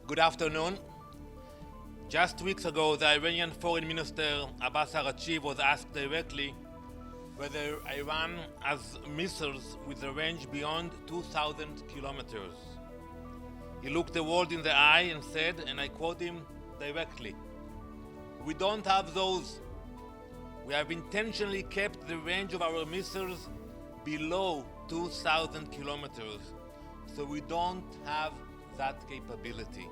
Good afternoon. Just weeks ago, the Iranian Foreign Minister Abbas Araghchi was asked directly whether Iran has missiles with a range beyond 2,000 kilometers. He looked the world in the eye and said, and I quote him directly, "We don't have those. We have intentionally kept the range of our missiles below 2,000 kilometers, so we don't have that capability.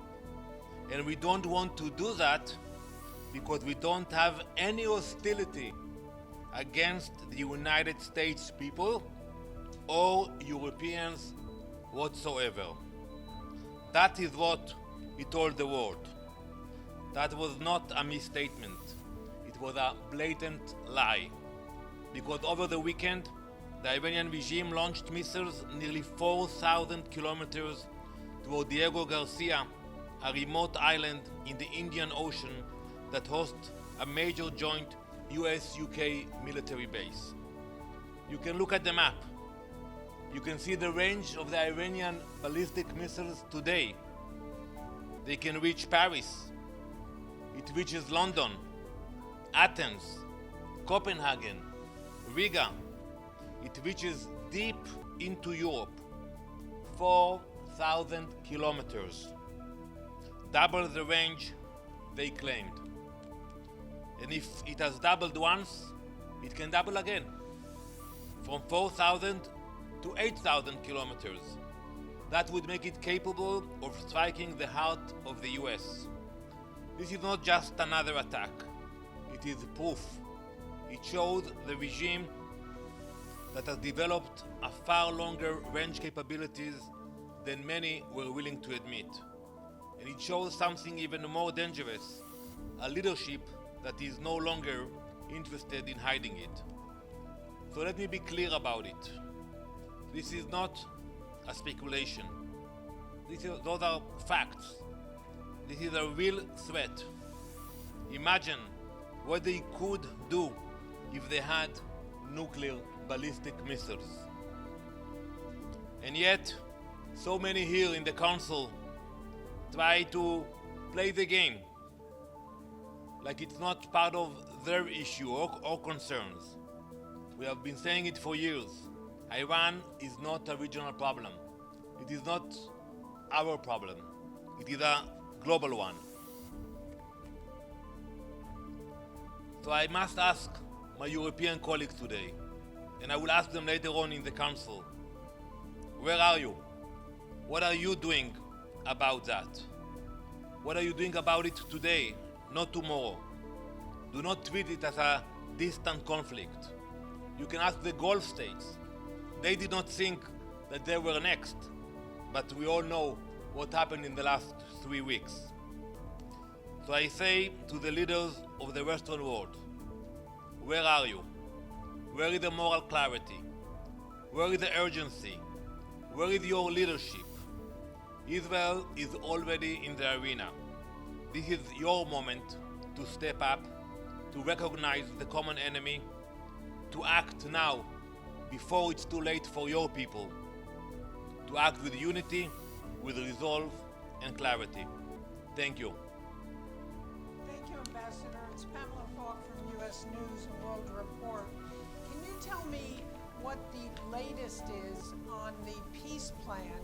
And we don't want to do that because we don't have any hostility against the United States people or Europeans whatsoever." That is what he told the world. That was not a misstatement. It was a blatant lie. Because over the weekend, the Iranian regime launched missiles nearly 4,000 kilometers toward Diego Garcia, a remote island in the Indian Ocean that hosts a major joint US-UK military base. You can look at the map. You can see the range of the Iranian ballistic missiles today. They can reach Paris. It reaches London, Athens, Copenhagen, Riga. It reaches deep into Europe, 4,000 kilometers. Double the range they claimed. And if it has doubled once, it can double again, from 4,000 to 8,000 kilometers. That would make it capable of striking the heart of the US. This is not just another attack. It is proof. It shows the regime that has developed a far longer range capabilities than many were willing to admit. And it shows something even more dangerous, a leadership that is no longer interested in hiding it. So let me be clear about it. This is not a speculation. Those are facts. This is a real threat. Imagine what they could do if they had nuclear ballistic missiles. And yet, so many here in the Council try to play the game like it's not part of their issue or concerns. We have been saying it for years. Iran is not a regional problem. It is not our problem. It is a global one. So I must ask my European colleagues today, and I will ask them later on in the Council, where are you? What are you doing about that? What are you doing about it today, not tomorrow? Do not treat it as a distant conflict. You can ask the Gulf states. They did not think that they were next, but we all know what happened in the last 3 weeks. So I say to the leaders of the Western world, where are you? Where is the moral clarity? Where is the urgency? Where is your leadership? Israel is already in the arena. This is your moment to step up, to recognize the common enemy, to act now before it's too late for your people, to act with unity, with resolve and clarity. Thank you. Thank you, Ambassador. It's Pamela Falk from U.S. News and World Report. Can you tell me what the latest is on the peace plan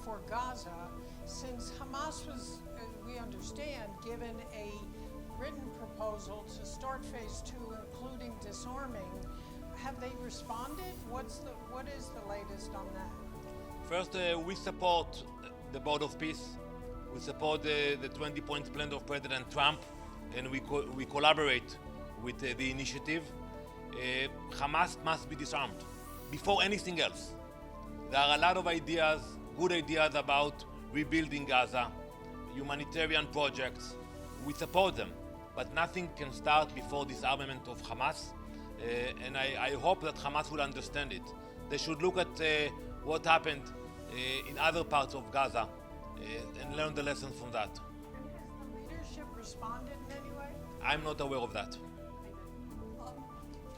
for Gaza, since Hamas was, as we understand, given a written proposal to start phase 2, including disarming? Have they responded? What is the latest on that? First, we support the Board of Peace. We support the 20-point plan of President Trump, and we collaborate with the initiative. Hamas must be disarmed before anything else. There are a lot of ideas, good ideas about rebuilding Gaza, humanitarian projects. We support them, but nothing can start before disarmament of Hamas. And I hope that Hamas will understand it. They should look at what happened in other parts of Gaza and learn the lessons from that. And has the leadership responded in any way? I'm not aware of that.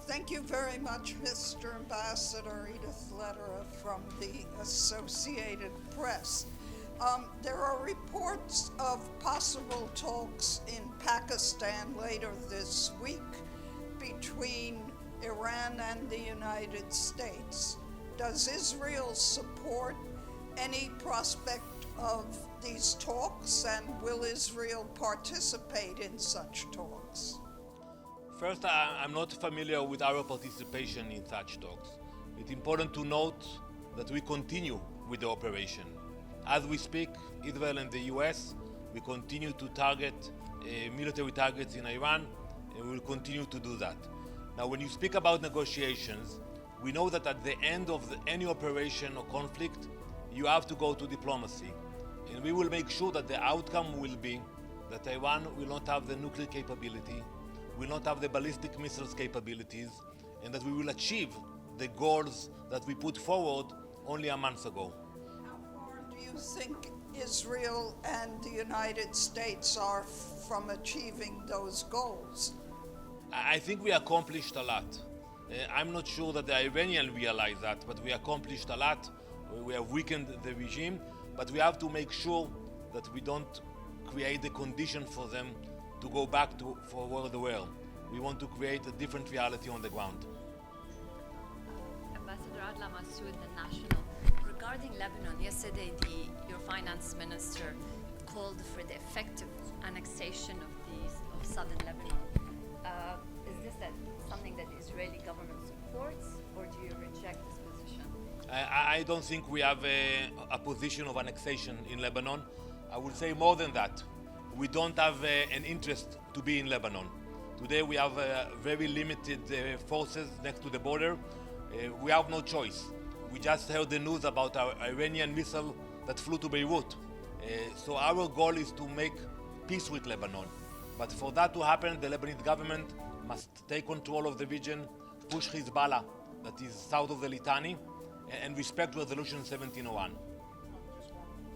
Thank you very much, Mr. Ambassador. Edith Lederer from the Associated Press. There are reports of possible talks in Pakistan later this week between Iran and the United States. Does Israel support any prospect of these talks, and will Israel participate in such talks? First, I'm not familiar with our participation in such talks. It's important to note that we continue with the operation. As we speak, Israel and the US, we continue to target military targets in Iran, and we will continue to do that. Now, when you speak about negotiations, we know that at the end of any operation or conflict, you have to go to diplomacy. And we will make sure that the outcome will be that Iran will not have the nuclear capability, will not have the ballistic missiles capabilities, and that we will achieve the goals that we put forward only a month ago. How far do you think Israel and the United States are from achieving those goals? I think we accomplished a lot. I'm not sure that the Iranians realize that, but we accomplished a lot. We have weakened the regime, but we have to make sure that we don't create the condition for them to go back for where they were. We want to create a different reality on the ground. Ambassador Adla Massoud, the National. Regarding Lebanon, yesterday your finance minister called for the effective annexation of southern Lebanon. Is this something that the Israeli government supports, or do you reject this position? I don't think we have a position of annexation in Lebanon. I would say more than that. We don't have an interest to be in Lebanon. Today we have very limited forces next to the border. We have no choice. We just heard the news about our Iranian missile that flew to Beirut. So our goal is to make peace with Lebanon. But for that to happen, the Lebanese government must take control of the region, push Hezbollah, that is south of the Litani, and respect Resolution 1701.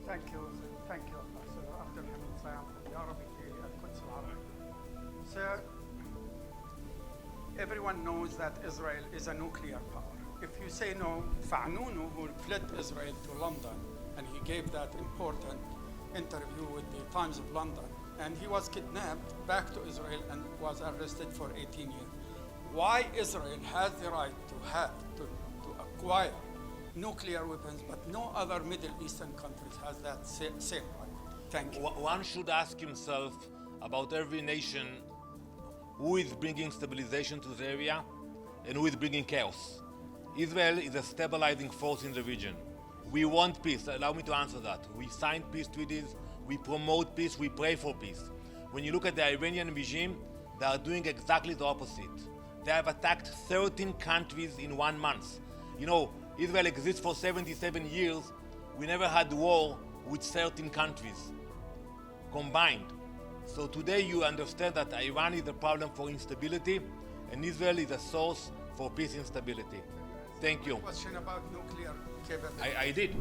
Thank you, Ambassador Abdel Hamid Sayam from the Arabic Quds Al-Arabic. Sir, everyone knows that Israel is a nuclear power. If you say no, Fa'nunu, who fled Israel to London, and he gave that important interview with the Times of London, and he was kidnapped back to Israel and was arrested for 18 years. Why Israel has the right to acquire nuclear weapons, but no other Middle Eastern countries has that same right? Thank you. One should ask himself about every nation who is bringing stabilization to the area and who is bringing chaos. Israel is a stabilizing force in the region. We want peace. Allow me to answer that. We sign peace treaties, we promote peace, we pray for peace. When you look at the Iranian regime, they are doing exactly the opposite. They have attacked 13 countries in 1 month. You know, Israel exists for 77 years. We never had war with 13 countries combined. So today you understand that Iran is the problem for instability and Israel is a source for peace and stability. Thank you. Question about nuclear capability. I did.